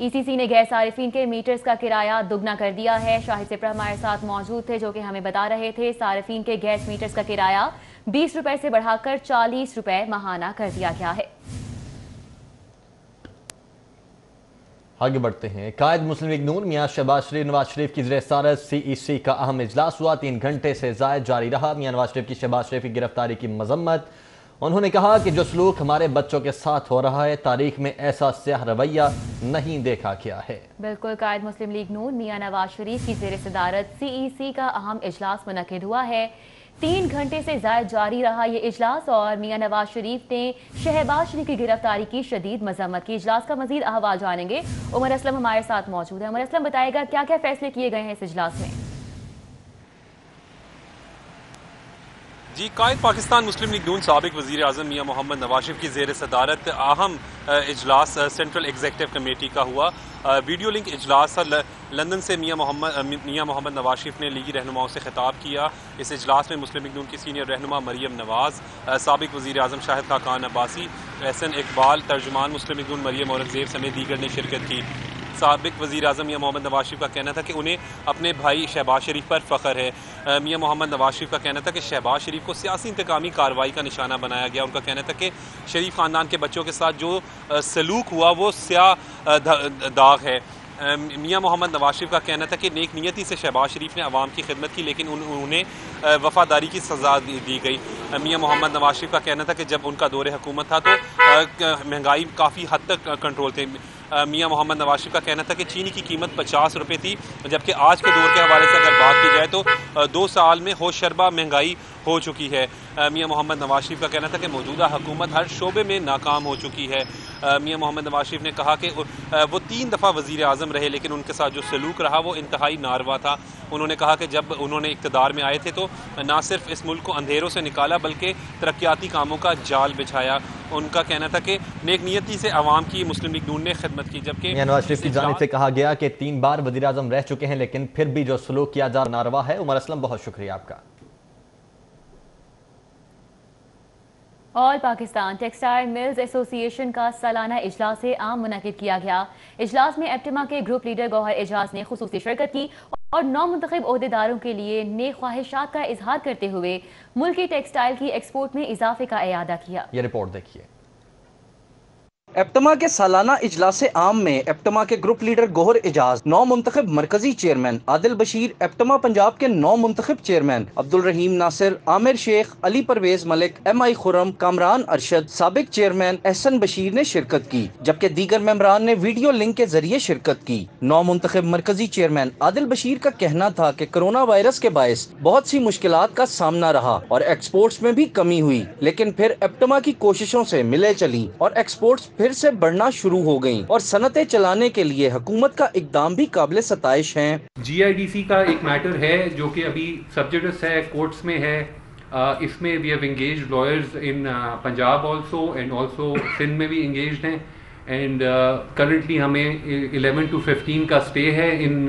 ECC نے gas صارفین کے میٹرز کا کرایہ دگنا کر دیا ہے۔ شاہد سپرہ ہمارے ساتھ موجود تھے جو کہ ہمیں بتا رہے تھے صارفین کے گیس میٹرز کا کرایہ 20 روپے سے بڑھا کر 40 روپے ماہانہ کر دیا گیا ہے۔ آگے بڑھتے ہیں۔ قائد مسلم لیگ نون میاں شہباز شریف نواز شریف کی زیر صدارت CEC کا اہم اجلاس ہوا۔ 3 گھنٹے سے زائد جاری رہا۔ میاں نواز شریف کی شہباز شریف کی گرفتاری کی مذمت۔ انہوں نے کہا کہ جو سلوک ہمارے بچوں کے ساتھ ہو رہا ہے تاریخ میں ایسا سیاہ رویہ نہیں دیکھا گیا ہے۔ بالکل، قائد مسلم لیگ نون میاں نواز شریف کی زیر صدارت CEC کا اہم اجلاس منعقد ہوا ہے۔ 3 گھنٹے سے زائد جاری رہا یہ اجلاس اور میاں نواز شریف نے شہباز شریف کی گرفتاری کی شدید مذمت کی۔ اجلاس کا مزید احوال جانیں گے۔ عمر اسلم ہمارے ساتھ موجود ہے۔ عمر اسلم بتائے گا کیا کیا فیصلے کیے گئے ہیں اس اجلاس میں؟ جی، قائد پاکستان مسلم لیگ نون سابق وزیر اعظم میاں محمد نواز شریف کی زیر صدارت اہم اجلاس سینٹرل ایگزیکٹو کمیٹی کا ہوا۔ ویڈیو لنک اجلاس لندن سے میاں محمد نواز شریف نے لیگی رہنماؤں سے خطاب کیا۔ اس اجلاس میں مسلم لیگ نون کی سینئر رہنما مریم نواز، سابق وزیر اعظم شاہد خاقان عباسی، احسن اقبال، ترجمان مسلم لیگ نون مریم اورنگزیب سمیت دیگر نے شرکت کی۔ سابق وزیر اعظم میاں محمد نواز شریف کا کہنا تھا کہ انہیں اپنے بھائی شہباز شریف پر فخر ہے۔ میاں محمد نواز شریف کا کہنا تھا کہ شہباز شریف کو سیاسی انتقامی کارروائی کا نشانہ بنایا گیا۔ ان کا کہنا تھا کہ شریف خاندان کے بچوں کے ساتھ جو سلوک ہوا وہ سیاہ داغ ہے۔ میاں محمد نواز شریف کا کہنا تھا کہ نیک نیتی سے شہباز شریف نے عوام کی خدمت کی لیکن انہیں وفاداری کی سزا دی گئی۔ میاں محمد نواز شریف کا کہنا تھا کہ جب ان کا دور حکومت تھا تو مہنگائی کافی حد تک کنٹرول تھی۔ میاں محمد نواز شریف کا کہنا تھا کہ چینی کی قیمت 50 روپے تھی جبکہ آج کے دور کے حوالے سے اگر بات کی جائے تو 2 سال میں ہوش شربہ مہنگائی ہو چکی ہے۔ میاں محمد نواز شریف کا کہنا تھا کہ موجودہ حکومت ہر شعبے میں ناکام ہو چکی ہے۔ میاں محمد نواز شریف نے کہا کہ وہ 3 دفعہ وزیر اعظم رہے لیکن ان کے ساتھ جو سلوک رہا وہ انتہائی ناروا تھا۔ انہوں نے کہا کہ جب انہوں نے اقتدار میں آئے تھے تو نہ صرف اس ملک کو اندھیروں سے نکالا بلکہ ترقیاتی کاموں کا جال بچھایا۔ ان کا کہنا تھا کہ نیک نیتی سے عوام کی مسلم لیگ نون نے خدمت کی۔ جبکہ میاں نواز شریف کی جانب سے کہا گیا کہ 3 بار وزیر اعظم رہ چکے ہیں لیکن پھر بھی جو سلوک کیا جا رہا ناروا ہے۔ عمر اسلم بہت شکریہ آپ کا۔ آل پاکستان ٹیکسٹائل ملز ایسوسی ایشن کا سالانہ اجلاس عام منعقد کیا گیا۔ اجلاس میں ایپٹما کے گروپ لیڈر گوہر اعجاز نے خصوصی شرکت کی اور نومنتخب عہدیداروں کے لیے نیک خواہشات کا اظہار کرتے ہوئے ملکی ٹیکسٹائل کی ایکسپورٹ میں اضافے کا اعادہ کیا۔ یہ رپورٹ دیکھیے۔ ایپٹما کے سالانہ اجلاس عام میں ایپٹما کے گروپ لیڈر گوہر اعجاز، نو منتخب مرکزی چیئرمین عادل بشیر، ایپٹما پنجاب کے 9 منتخب چیئرمین عبدالرحیم ناصر، عامر شیخ، علی پرویز ملک، MI خرم، کامران ارشد، سابق چیئرمین احسن بشیر نے شرکت کی جبکہ دیگر ممبران نے ویڈیو لنک کے ذریعے شرکت کی۔ نو منتخب مرکزی چیئرمین عادل بشیر کا کہنا تھا کہ کرونا وائرس کے باعث بہت سی مشکلات کا سامنا رہا اور ایکسپورٹس میں بھی کمی ہوئی لیکن پھر ایپٹما کی کوششوں سے ملے چلی اور ایکسپورٹس پھر سے بڑھنا شروع ہو گئیں اور صنعتیں چلانے کے لیے حکومت کا اقدام بھی قابل ستائش ہیں۔ GIDC کا ایک میٹر ہے جو کہ ابھی سبجیکٹس ہے، کورٹس میں ہے۔ اس میں we have engaged lawyers in Punjab also and also Sindh میں بھی انگیجڈ ہیں اینڈ کرنٹلی ہمیں 11 to 15 کا اسٹے ہے ان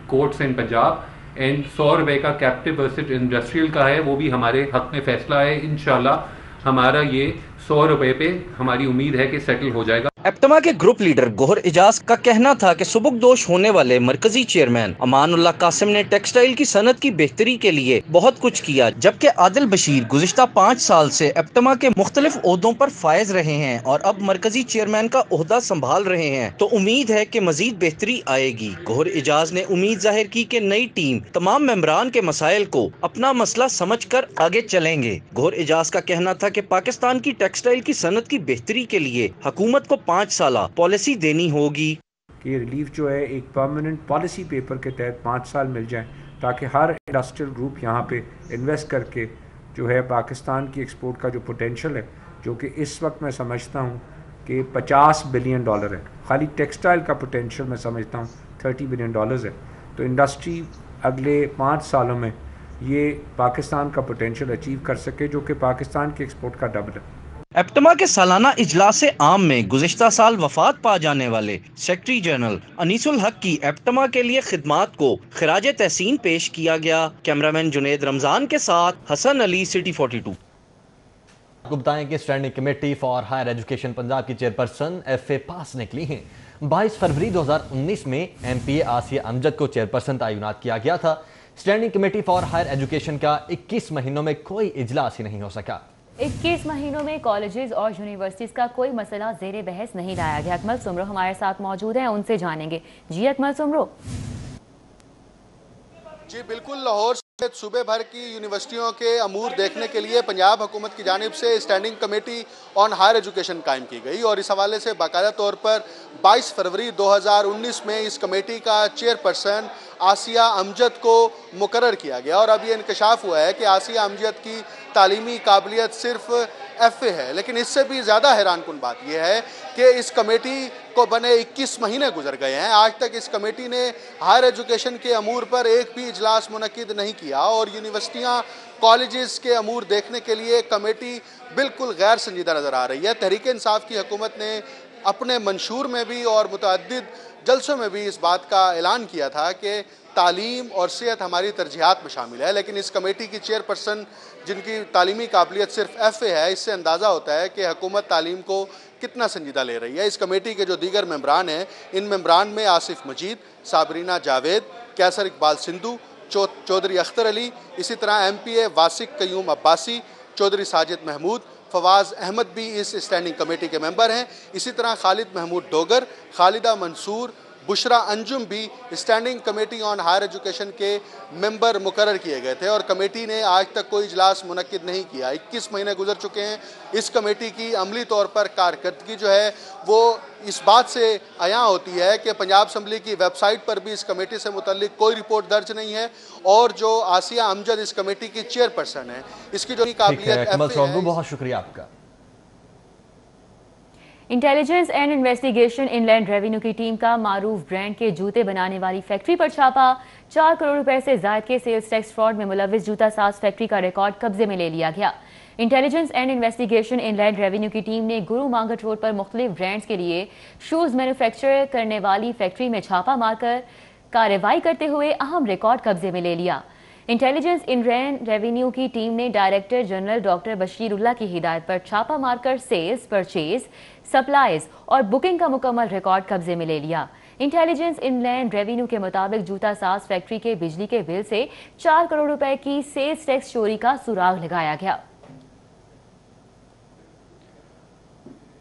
کورٹس ان پنجاب اینڈ 100 روپے کا کیپٹیو ورسٹ انڈسٹریل کا ہے، وہ بھی ہمارے حق میں فیصلہ ہے۔ انشاءاللہ ہمارا یہ 100 روپے پہ ہماری امید ہے کہ سیٹل ہو جائے گا۔ ایپٹما کے گروپ لیڈر گوہر اعجاز کا کہنا تھا کہ سبکدوش ہونے والے مرکزی چیئرمین امان اللہ قاسم نے ٹیکسٹائل کی صنعت کی بہتری کے لیے بہت کچھ کیا جبکہ عادل بشیر گزشتہ 5 سال سے ایپٹما کے مختلف عہدوں پر فائز رہے ہیں اور اب مرکزی چیئرمین کا عہدہ سنبھال رہے ہیں تو امید ہے کہ مزید بہتری آئے گی۔ گوہر اعجاز نے امید ظاہر کی کہ نئی ٹیم تمام ممبران کے مسائل کو اپنا مسئلہ سمجھ کر آگے چلیں گے۔ گوہر اعجاز کا کہنا تھا کہ پاکستان کی ٹیکسٹائل کی صنعت کی بہتری کے لیے حکومت کو 5 سالہ پالیسی دینی ہوگی کہ یہ ریلیف جو ہے ایک پرماننٹ پالیسی پیپر کے تحت 5 سال مل جائیں تاکہ ہر انڈسٹریل گروپ یہاں پہ انویسٹ کر کے جو ہے پاکستان کی ایکسپورٹ کا جو پوٹینشیل ہے جو کہ اس وقت میں سمجھتا ہوں کہ $50 بلین ہے، خالی ٹیکسٹائل کا پوٹینشیل میں سمجھتا ہوں $30 بلین ہے، تو انڈسٹری اگلے 5 سالوں میں یہ پاکستان کا پوٹینشیل اچیو کر سکے جو کہ پاکستان کی ایکسپورٹ کا ڈبل ہے۔ ایپٹما کے سالانہ اجلاس عام میں گزشتہ سال وفات پا جانے والے سیکرٹری جنرل انیس الحق کی ایپٹما کے لیے خدمات کو خراج تحسین پیش کیا گیا۔ کیمرامین جنید رمضان کے ساتھ حسن علی، سٹی 42۔ آپ کو بتائیں کہ standing committee for higher education Punjab کی چیئرپرسن FA پاس نکلی ہیں۔ 22 فروری 2019 میں MPA آسیہ امجد کو چیئرپرسن تعینات کیا گیا تھا۔ Standing committee for higher education کا 21 مہینوں میں کوئی اجلاس ہی نہیں ہو سکا۔ 21 مہینوں میں کالجز اور یونیورسٹیز کا کوئی مسئلہ زیر بحث نہیں لایا گیا۔ اکمل سمرو ہمارے ساتھ موجود ہیں، ان سے جانیں گے۔ جی اکمل سمرو۔ جی بالکل، لاہور سمیت صوبے بھر کی یونیورسٹیوں کے امور دیکھنے کے لیے پنجاب حکومت کی جانب سے standing committee on higher education قائم کی گئی اور اس حوالے سے باقاعدہ طور پر 22 فروری 2019 میں اس کمیٹی کا چیئرپرسن آسیہ امجد کو مقرر کیا گیا اور اب یہ انکشاف ہوا ہے کہ آسیہ امجد کی تعلیمی قابلیت صرف FA ہے، لیکن اس سے بھی زیادہ حیران کن بات یہ ہے کہ اس کمیٹی کو بنے 21 مہینے گزر گئے ہیں، آج تک اس کمیٹی نے ہائر ایجوکیشن کے امور پر ایک بھی اجلاس منعقد نہیں کیا اور یونیورسٹیاں کالجز کے امور دیکھنے کے لیے کمیٹی بالکل غیر سنجیدہ نظر آ رہی ہے۔ تحریک انصاف کی حکومت نے اپنے منشور میں بھی اور متعدد جلسوں میں بھی اس بات کا اعلان کیا تھا کہ تعلیم اور صحت ہماری ترجیحات میں شامل ہے، لیکن اس کمیٹی کی چیئرپرسن جن کی تعلیمی قابلیت صرف FA ہے، اس سے اندازہ ہوتا ہے کہ حکومت تعلیم کو کتنا سنجیدہ لے رہی ہے۔ اس کمیٹی کے جو دیگر ممبران ہیں، ان ممبران میں آصف مجید، صابرینہ جاوید، کیسر اقبال سندھو، چودھری اختر علی، اسی طرح MPA واسق قیوم عباسی، چودھری ساجد محمود، فواز احمد بھی اس اسٹینڈنگ کمیٹی کے ممبر ہیں۔ اسی طرح خالد محمود ڈوگر، خالدہ منصور، بشرا انجم بھی standing committee on higher education کے ممبر مقرر کیے گئے تھے اور کمیٹی نے آج تک کوئی اجلاس منعقد نہیں کیا۔ 21 مہینے گزر چکے ہیں۔ اس کمیٹی کی عملی طور پر کارکردگی جو ہے وہ اس بات سے عیاں ہوتی ہے کہ پنجاب اسمبلی کی ویب سائٹ پر بھی اس کمیٹی سے متعلق کوئی رپورٹ درج نہیں ہے اور جو آسیہ امجد اس کمیٹی کی چیئرپرسن ہے، اس کی جو قابلیت بہت شکریہ آپ کا۔ Intelligence and investigation in land revenue کی ٹیم کا معروف برانڈ کے جوتے بنانے والی فیکٹری پر چھاپا۔ 4 کروڑ روپے سے زائد کے سیلز ٹیکس فراڈ میں ملوث جوتا ساز فیکٹری کا ریکارڈ قبضے میں لے لیا گیا۔ Intelligence and investigation in land revenue کی ٹیم نے گرو مانگٹ روڈ پر مختلف برانڈز کے لیے شوز مینوفیکچر کرنے والی فیکٹری میں چھاپا مار کر کارروائی کرتے ہوئے اہم ریکارڈ قبضے میں لے لیا۔ انٹیلیجنس ان لینڈ ریونیو کی ٹیم نے ڈائریکٹر جنرل ڈاکٹر بشیر اللہ کی ہدایت پر چھاپا مار کر سیلز، پرچیز، سپلائز اور بکنگ کا مکمل ریکارڈ قبضے میں لے لیا۔ انٹیلیجنس ان لینڈ ریونیو کے مطابق جوتا ساز فیکٹری کے بجلی کے بل سے 4 کروڑ روپے کی سیلز ٹیکس چوری کا سراغ لگایا گیا۔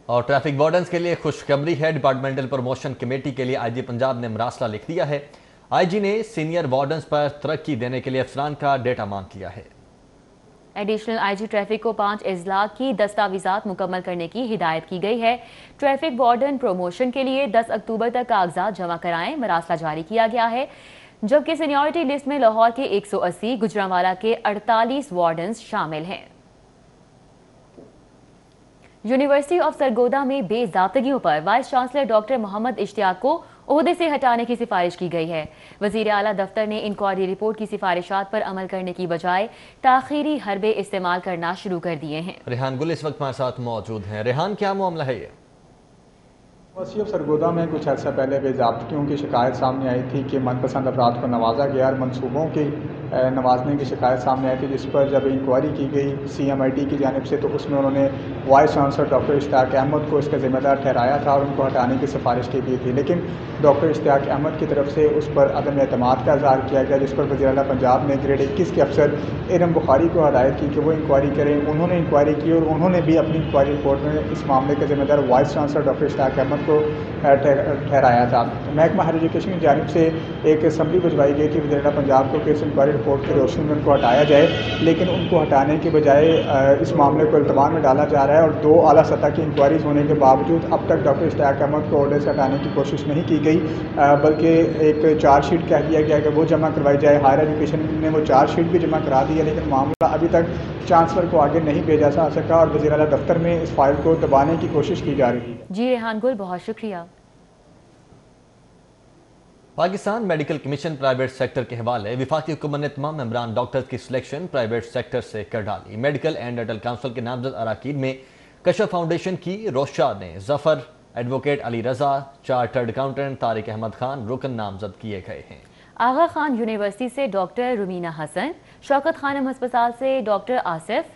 اور ٹریفک وارڈنز کے لیے خوشخبری ہے، ڈپارٹمنٹل پروموشن کمیٹی کے لیے IG پنجاب نے مراسلہ لکھ دیا ہے۔ IG نے سینئر وارڈنز پر ترقی دینے کے لیے افسران کا ڈیٹا مانگ کیا ہے۔ ایڈیشنل IG ٹریفک کو 5 اضلاع کی دستاویزات مکمل کرنے کی ہدایت کی گئی ہے۔ ٹریفک وارڈن پروموشن کے لیے 10 اکتوبر تک کاغذات جمع کرائیں، مراسلہ جاری کیا گیا ہے، جبکہ سینیورٹی لسٹ میں لاہور کے 180، گجرانوالہ کے 48 وارڈنز شامل ہیں۔ یونیورسٹی آف سرگودا میں بے ضابطگیوں پر وائس چانسلر ڈاکٹر محمد اشتیاق کو عہدے سے ہٹانے کی سفارش کی گئی ہے۔ وزیر اعلیٰ دفتر نے انکوائری رپورٹ کی سفارشات پر عمل کرنے کی بجائے تاخیری حربے استعمال کرنا شروع کر دیے ہیں۔ ریحان گل اس وقت ہمارے ساتھ موجود ہیں۔ ریحان، کیا معاملہ ہے یہ؟ یونیورسٹی آف سرگودا میں کچھ عرصہ پہلے بے ضابطگیوں کی شکایت سامنے آئی تھی کہ من پسند افراد کو نوازا گیا اور منصوبوں کی نوازنے کی شکایت سامنے آئی تھی، جس پر جب انکوائری کی گئی CMIT کی جانب سے تو اس میں انہوں نے وائس چانسلر ڈاکٹر اشتیاق احمد کو اس کا ذمہ دار ٹھہرایا تھا اور ان کو ہٹانے کی سفارش کی گئی تھی، لیکن ڈاکٹر اشتیاق احمد کی طرف سے اس پر عدم اعتماد کا اظہار کیا گیا، جس پر وزیر اعلیٰ پنجاب نے گریڈ 21 کے افسر ارم بخاری کو ہدایت کی کہ وہ انکوائری کریں۔ انہوں نے انکوائری کی اور انہوں نے بھی اپنی انکوائری رپورٹ میں اس معاملے کا ذمہ دار وائس چانسلر ڈاکٹر اشتیاق احمد کو ٹھہرایا تھا۔ محکمہ ہائر ایجوکیشن کی جانب سے ایک اسمبلی بھجوائی گئی تھی وزیر اعلیٰ پنجاب کو کہ اس انکوائری رپورٹ کی روشنی میں ان کو ہٹایا جائے، لیکن ان کو ہٹانے کے بجائے اس معاملے کو التوا میں ڈالا جا رہا ہے اور 2 اعلیٰ سطح کی انکوائریز ہونے کے باوجود اب تک ڈاکٹر اشتیاق احمد کو عہدے سے ہٹانے کی کوشش نہیں کی گئی، بلکہ ایک چارج شیٹ کہہ دیا گیا کہ وہ جمع کروائی جائے۔ ہائر ایجوکیشن نے وہ چارج شیٹ بھی جمع کرا دی ہے، لیکن معاملہ ابھی تک چانسلر کو آگے نہیں بھیجا جا سکا اور وزیر اعلیٰ دفتر میں اس فائل کو دبانے کی کوشش کی جا رہی ہے۔ جی ریحان گل، بہت شکریہ۔ Pakistan medical commission private sector کے حوالے وفاقی حکومت نے تمام ممبران ڈاکٹرز کی سلیکشن پرائیویٹ سیکٹر سے کر ڈالی۔ میڈیکل اینڈ ڈینٹل کونسل کے نامزد اراکین میں کشف فاؤنڈیشن کی روشاد نے ظفر، advocate Ali Raza, chartered accountant Tariq Ahmad Khan رکن نامزد کیے گئے ہیں۔ آغا خان یونیورسٹی سے ڈاکٹر رومینہ حسن، شوکت خانم ہسپتال سے ڈاکٹر آصف،